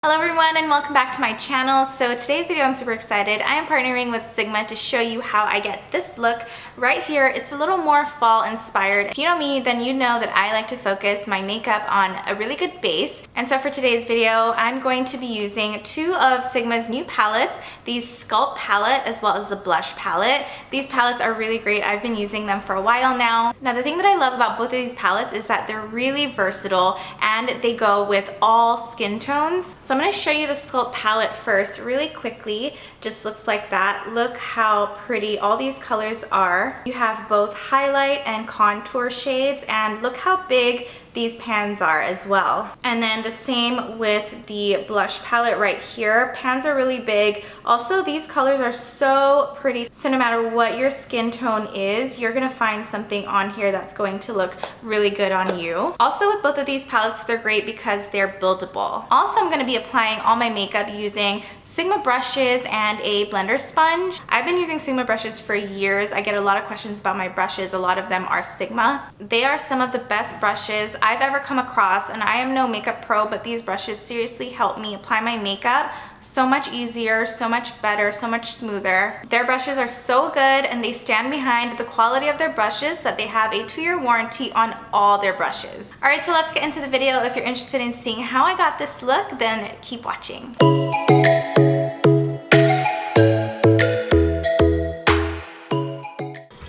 Hello everyone and welcome back to my channel. So today's video I'm super excited. I am partnering with Sigma to show you how I get this look right here. It's a little more fall inspired. If you know me, then you know that I like to focus my makeup on a really good base. And so for today's video, I'm going to be using two of Sigma's new palettes, the Sculpt palette as well as the Blush palette. These palettes are really great. I've been using them for a while now. Now the thing that I love about both of these palettes is that they're really versatile and they go with all skin tones. So I'm going to show you the Sculpt palette first really quickly. Just looks like that. Look how pretty all these colors are. You have both highlight and contour shades, and look how big these pans are as well. And then the same with the Blush palette right here. Pans are really big. Also, these colors are so pretty. So no matter what your skin tone is, you're gonna find something on here that's going to look really good on you. Also with both of these palettes, they're great because they're buildable. Also, I'm gonna be applying all my makeup using Sigma brushes and a blender sponge. I've been using Sigma brushes for years. I get a lot of questions about my brushes. A lot of them are Sigma. They are some of the best brushes I've ever come across, and I am no makeup pro, but these brushes seriously help me apply my makeup so much easier, so much better, so much smoother. Their brushes are so good and they stand behind the quality of their brushes that they have a 2-year warranty on all their brushes. All right, so let's get into the video. If you're interested in seeing how I got this look, then keep watching.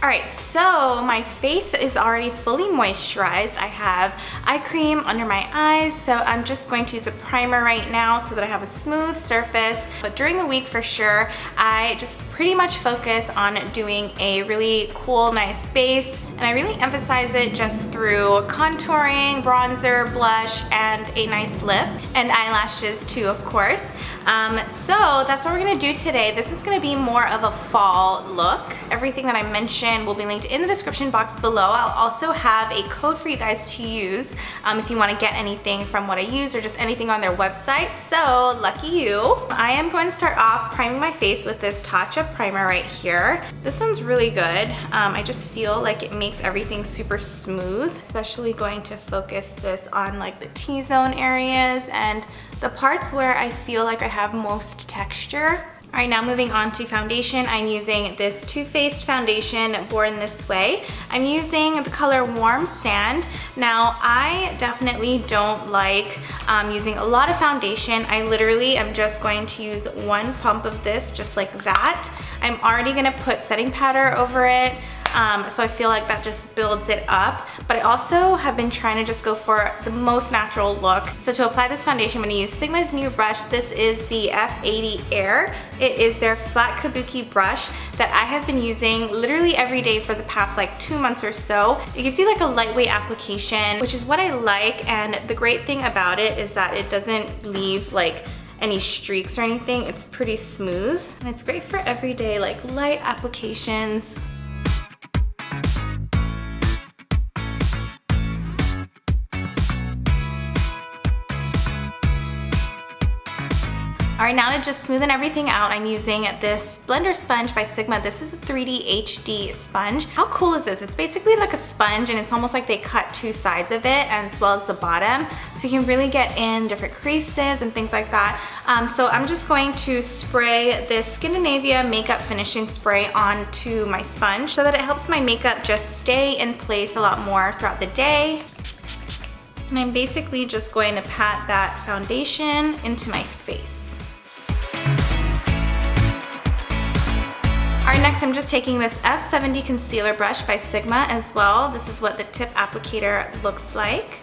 Alright, so my face is already fully moisturized. I have eye cream under my eyes, so I'm just going to use a primer right now so that I have a smooth surface. But during the week for sure, I just pretty much focus on doing a really cool, nice base. And I really emphasize it just through contouring, bronzer, blush, and a nice lip. And eyelashes too, of course. So that's what we're gonna do today. This is gonna be more of a fall look. Everything that I mentioned will be linked in the description box below. I'll also have a code for you guys to use if you want to get anything from what I use or just anything on their website. So lucky you. I am going to start off priming my face with this Tatcha primer right here. This one's really good. I just feel like it makes everything super smooth, especially going to focus this on like the T-zone areas and the parts where I feel like I have most texture. All right, now moving on to foundation, I'm using this Too Faced foundation, Born This Way. I'm using the color Warm Sand. Now, I definitely don't like using a lot of foundation. I literally am just going to use one pump of this, just like that. I'm already gonna put setting powder over it. So I feel like that just builds it up. But I also have been trying to just go for the most natural look. So to apply this foundation, I'm gonna use Sigma's new brush. This is the F80 Air. It is their flat kabuki brush that I have been using literally every day for the past like 2 months or so. It gives you like a lightweight application, which is what I like. And the great thing about it is that it doesn't leave like any streaks or anything. It's pretty smooth. And it's great for everyday like light applications. All right, now to just smoothen everything out, I'm using this blender sponge by Sigma. This is the 3D HD sponge. How cool is this? It's basically like a sponge and it's almost like they cut 2 sides of it as well as the bottom. So you can really get in different creases and things like that. So I'm just going to spray this Scandinavia makeup finishing spray onto my sponge so that it helps my makeup just stay in place a lot more throughout the day. And I'm basically just going to pat that foundation into my face. Alright, next I'm just taking this F70 concealer brush by Sigma as well. This is what the tip applicator looks like.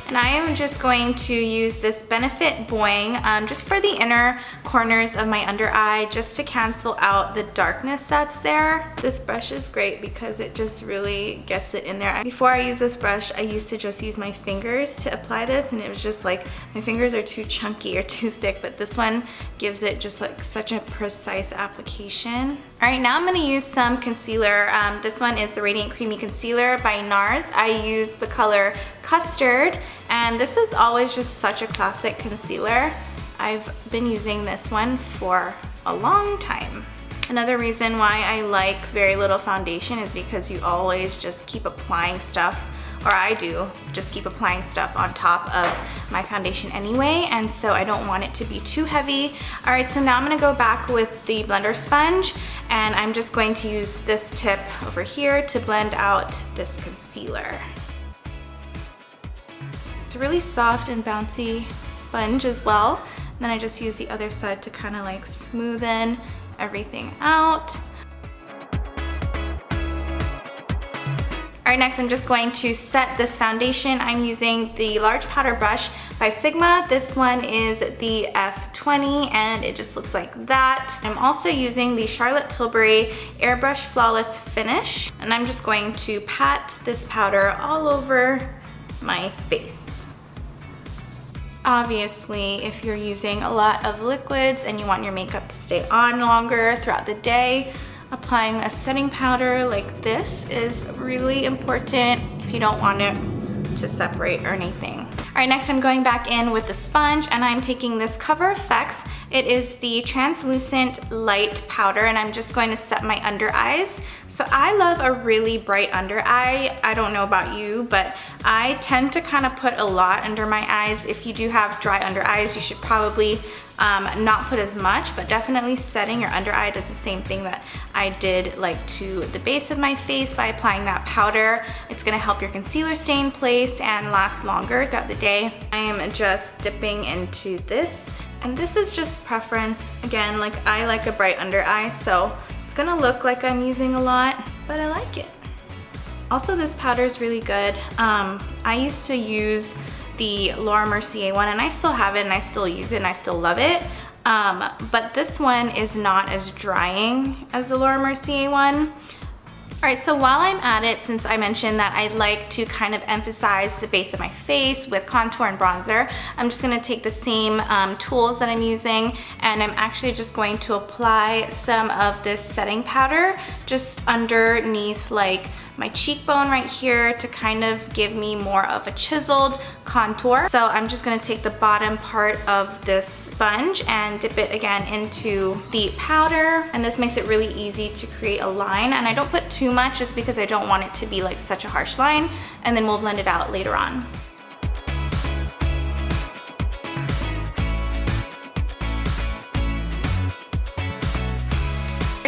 And I am just going to use this Benefit Boing just for the inner corners of my under eye, just to cancel out the darkness that's there. This brush is great because it just really gets it in there. Before I use this brush, I used to just use my fingers to apply this, and it was just like my fingers are too chunky or too thick, but this one gives it just like such a precise application. All right, now I'm gonna use some concealer. This one is the Radiant Creamy Concealer by NARS. I use the color Custard, and this is always just such a classic concealer. I've been using this one for a long time. Another reason why I like very little foundation is because you always just keep applying stuff or I do, just keep applying stuff on top of my foundation anyway, and so I don't want it to be too heavy. All right, so now I'm gonna go back with the blender sponge, and I'm just going to use this tip over here to blend out this concealer. It's a really soft and bouncy sponge as well. And then I just use the other side to kind of like smoothen everything out. All right, next I'm just going to set this foundation. I'm using the large powder brush by Sigma. This one is the F20 and it just looks like that. I'm also using the Charlotte Tilbury Airbrush Flawless Finish, and I'm just going to pat this powder all over my face. Obviously, if you're using a lot of liquids and you want your makeup to stay on longer throughout the day, applying a setting powder like this is really important if you don't want it to separate or anything. All right, next I'm going back in with the sponge, and I'm taking this Cover FX. It is the translucent light powder, and I'm just going to set my under eyes. So I love a really bright under eye. I don't know about you, but I tend to kind of put a lot under my eyes. If you do have dry under eyes, you should probably not put as much, but definitely setting your under eye does the same thing that I did like to the base of my face by applying that powder. It's gonna help your concealer stay in place and last longer throughout the day. I am just dipping into this, and this is just preference. Again, like I like a bright under eye, so it's gonna look like I'm using a lot, but I like it. Also, this powder is really good. I used to use the Laura Mercier one, and I still have it and I still use it and I still love it. But this one is not as drying as the Laura Mercier one. All right, so while I'm at it, since I mentioned that I like to kind of emphasize the base of my face with contour and bronzer, I'm just gonna take the same tools that I'm using, and I'm actually just going to apply some of this setting powder just underneath like my cheekbone right here to kind of give me more of a chiseled contour. So I'm just gonna take the bottom part of this sponge and dip it again into the powder, and this makes it really easy to create a line, and I don't put too much just because I don't want it to be like such a harsh line, and then we'll blend it out later on.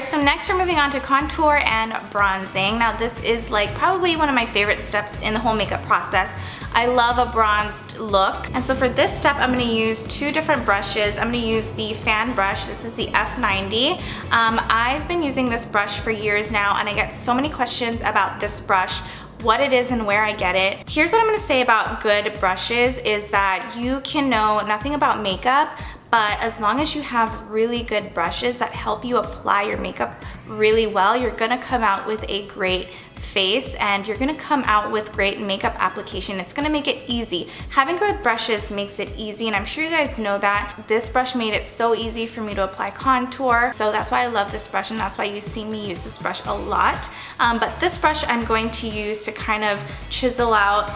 So next we're moving on to contour and bronzing. Now this is like probably one of my favorite steps in the whole makeup process. I love a bronzed look, and so for this step I'm going to use two different brushes. I'm going to use the fan brush. This is the F90. I've been using this brush for years now, and I get so many questions about this brush, what it is and where I get it. Here's what I'm going to say about good brushes is that you can know nothing about makeup, but as long as you have really good brushes that help you apply your makeup really well, you're gonna come out with a great face, and you're gonna come out with great makeup application. It's gonna make it easy. Having good brushes makes it easy, and I'm sure you guys know that. This brush made it so easy for me to apply contour, so that's why I love this brush, and that's why you see me use this brush a lot. But this brush I'm going to use to kind of chisel out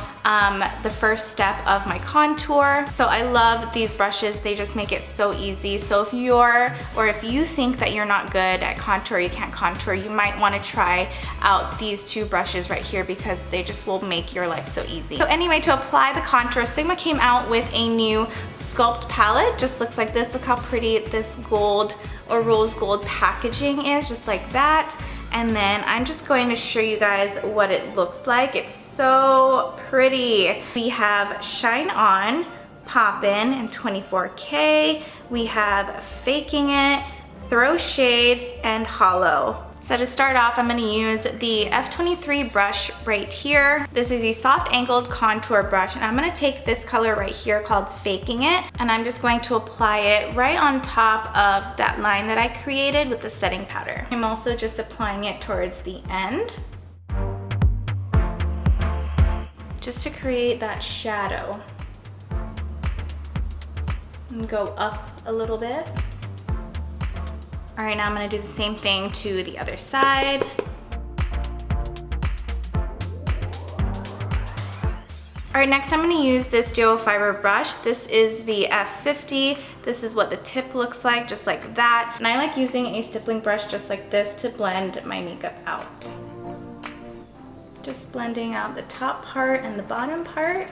the first step of my contour. So I love these brushes. They just make it so easy. So if you think that you're not good at contour, you can't contour, you might want to try out these two brushes right here because they just will make your life so easy. So anyway, to apply the contour, Sigma came out with a new Sculpt palette. Just looks like this. Look how pretty this gold or rose gold packaging is, just like that. And then I'm just going to show you guys what it looks like. It's so pretty. We have Shine On, Poppin', and 24K. We have Faking It, Throw Shade, and Hollow. So to start off, I'm going to use the F23 brush right here. This is a soft angled contour brush, and I'm going to take this color right here called Faking It, and I'm just going to apply it right on top of that line that I created with the setting powder. I'm also just applying it towards the end, just to create that shadow. And go up a little bit. All right, now I'm gonna do the same thing to the other side. All right, next I'm gonna use this duo fiber brush. This is the F50. This is what the tip looks like, just like that. And I like using a stippling brush just like this to blend my makeup out. Just blending out the top part and the bottom part.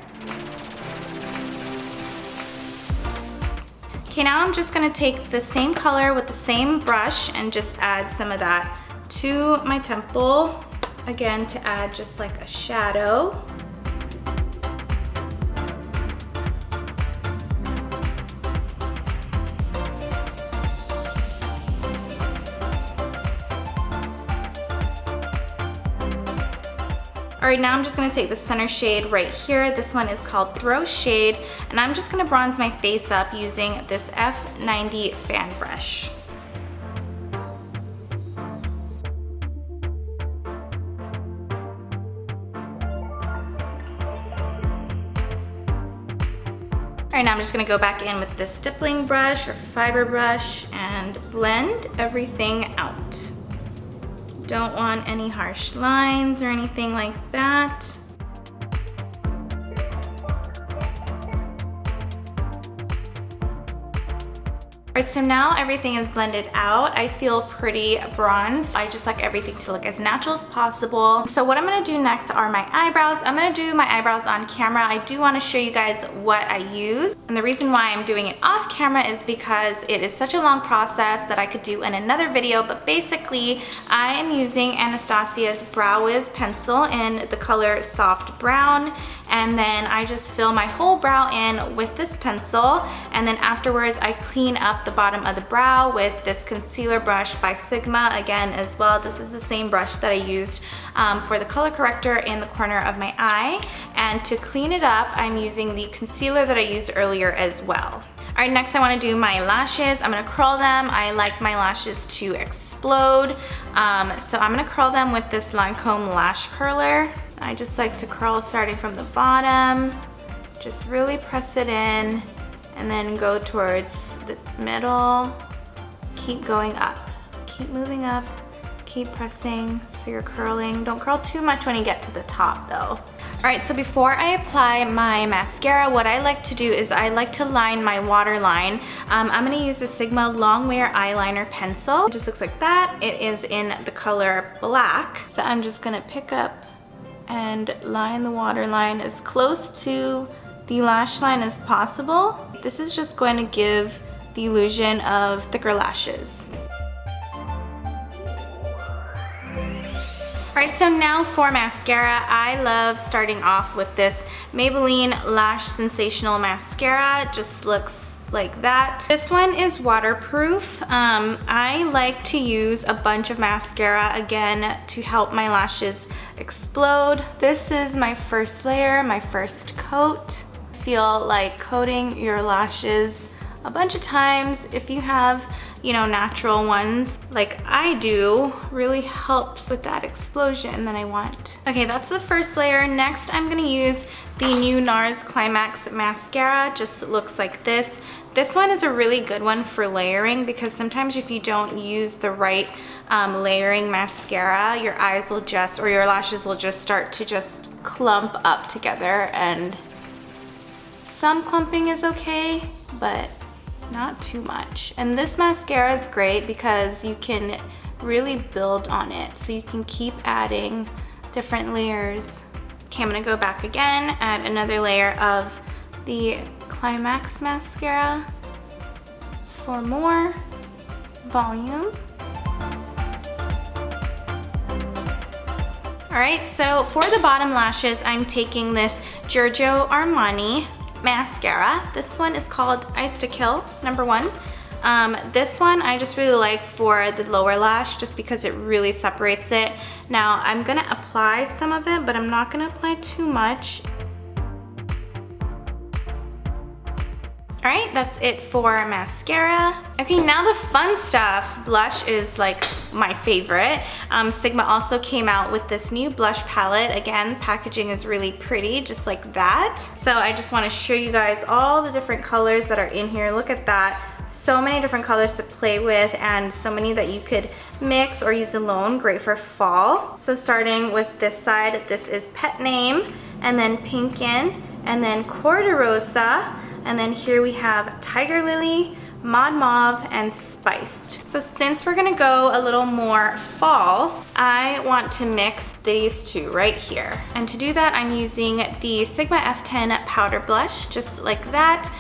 Okay, now I'm just gonna take the same color with the same brush and just add some of that to my temple. Again, to add just like a shadow. All right, now I'm just gonna take the center shade right here. This one is called Throw Shade, and I'm just gonna bronze my face up using this F90 fan brush. All right, now I'm just gonna go back in with this stippling brush or fiber brush and blend everything out. Don't want any harsh lines or anything like that. Alright, so now everything is blended out. I feel pretty bronzed. I just like everything to look as natural as possible. So what I'm gonna do next are my eyebrows. I'm gonna do my eyebrows on camera. I do wanna show you guys what I use. And the reason why I'm doing it off camera is because it is such a long process that I could do in another video, but basically I am using Anastasia's Brow Wiz pencil in the color Soft Brown, and then I just fill my whole brow in with this pencil, and then afterwards I clean up the bottom of the brow with this concealer brush by Sigma again as well. This is the same brush that I used for the color corrector in the corner of my eye, and to clean it up I'm using the concealer that I used earlier as well. All right, next I want to do my lashes. I'm going to curl them. I like my lashes to explode, so I'm going to curl them with this Lancome lash curler. I just like to curl starting from the bottom, just really press it in, and then go towards the middle. Keep going up, keep moving up, keep pressing so you're curling. Don't curl too much when you get to the top though. Alright, so before I apply my mascara, what I like to do is I like to line my waterline. I'm going to use the Sigma Longwear Eyeliner Pencil. It just looks like that. It is in the color black. So I'm just going to pick up and line the waterline as close to the lash line as possible. This is just going to give the illusion of thicker lashes. Alright, so now for mascara, I love starting off with this Maybelline Lash Sensational Mascara. It just looks like that. This one is waterproof. I like to use a bunch of mascara again to help my lashes explode. This is my first layer, my first coat. Feel like coating your lashes a bunch of times if you have, you know, natural ones like I do, really helps with that explosion that I want. Okay, that's the first layer. Next, I'm gonna use the new NARS Climax mascara. Just looks like this. This one is a really good one for layering because sometimes if you don't use the right layering mascara, your eyes will just, or your lashes will just start to just clump up together, and some clumping is okay, but not too much. And this mascara is great because you can really build on it, so you can keep adding different layers. Okay, I'm gonna go back again, add another layer of the Climax mascara for more volume. Alright, so for the bottom lashes, I'm taking this Giorgio Armani mascara. This one is called Ice to Kill #1. This one I just really like for the lower lash just because it really separates it. Now I'm gonna apply some of it, but I'm not gonna apply too much. Alright, that's it for mascara. Okay, now the fun stuff. Blush is like my favorite. Sigma also came out with this new blush palette. Again, packaging is really pretty, just like that. So I just want to show you guys all the different colors that are in here. Look at that. So many different colors to play with and so many that you could mix or use alone. Great for fall. So starting with this side, this is Pet Name, and then Pinkin, and then Corderosa. And then here we have Tiger Lily, Mod Mauve and Spiced. So since we're gonna go a little more fall, I want to mix these two right here. And to do that, I'm using the Sigma F10 powder blush, just like that.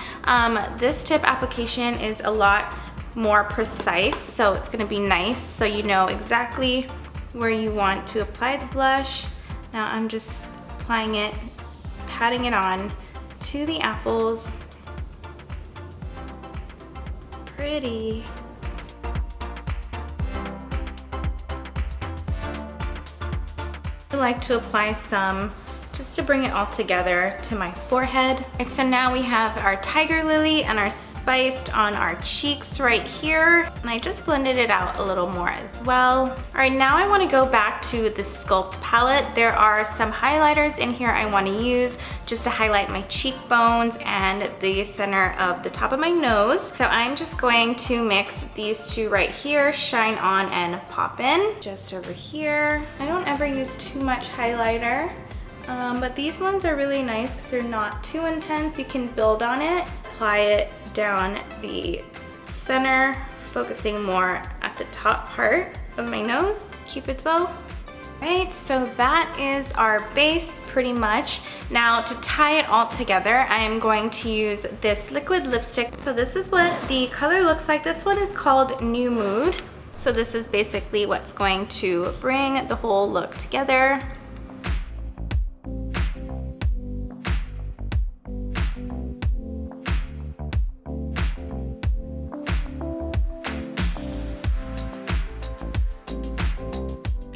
This tip application is a lot more precise, so it's gonna be nice so you know exactly where you want to apply the blush. Now I'm just applying it, patting it on to the apples. Pretty. I like to apply some just to bring it all together to my forehead. And so now we have our Tiger Lily and our Spiced on our cheeks right here. And I just blended it out a little more as well. All right, now I wanna go back to the Sculpt palette. There are some highlighters in here I wanna use just to highlight my cheekbones and the center of the top of my nose. So I'm just going to mix these two right here, Shine On and Pop In, just over here. I don't ever use too much highlighter. But these ones are really nice because they're not too intense. You can build on it, apply it down the center, focusing more at the top part of my nose, Cupid's bow. Right, so that is our base pretty much. Now to tie it all together, I am going to use this liquid lipstick. So this is what the color looks like. This one is called New Mood. So this is basically what's going to bring the whole look together.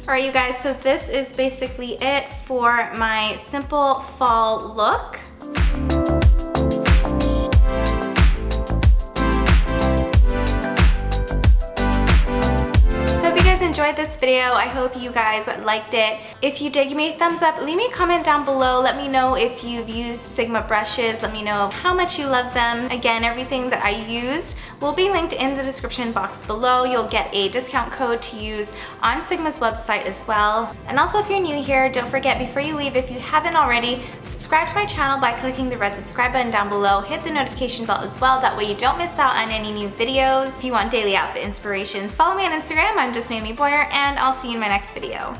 All right, you guys, so this is basically it for my simple fall look. Enjoyed this video. I hope you guys liked it. If you did, give me a thumbs up. Leave me a comment down below. Let me know if you've used Sigma brushes. Let me know how much you love them. Again, everything that I used will be linked in the description box below. You'll get a discount code to use on Sigma's website as well. And also, if you're new here, don't forget, before you leave, if you haven't already, subscribe to my channel by clicking the red subscribe button down below. Hit the notification bell as well. That way you don't miss out on any new videos. If you want daily outfit inspirations, follow me on Instagram. I'm just Mamie Boyer, and I'll see you in my next video.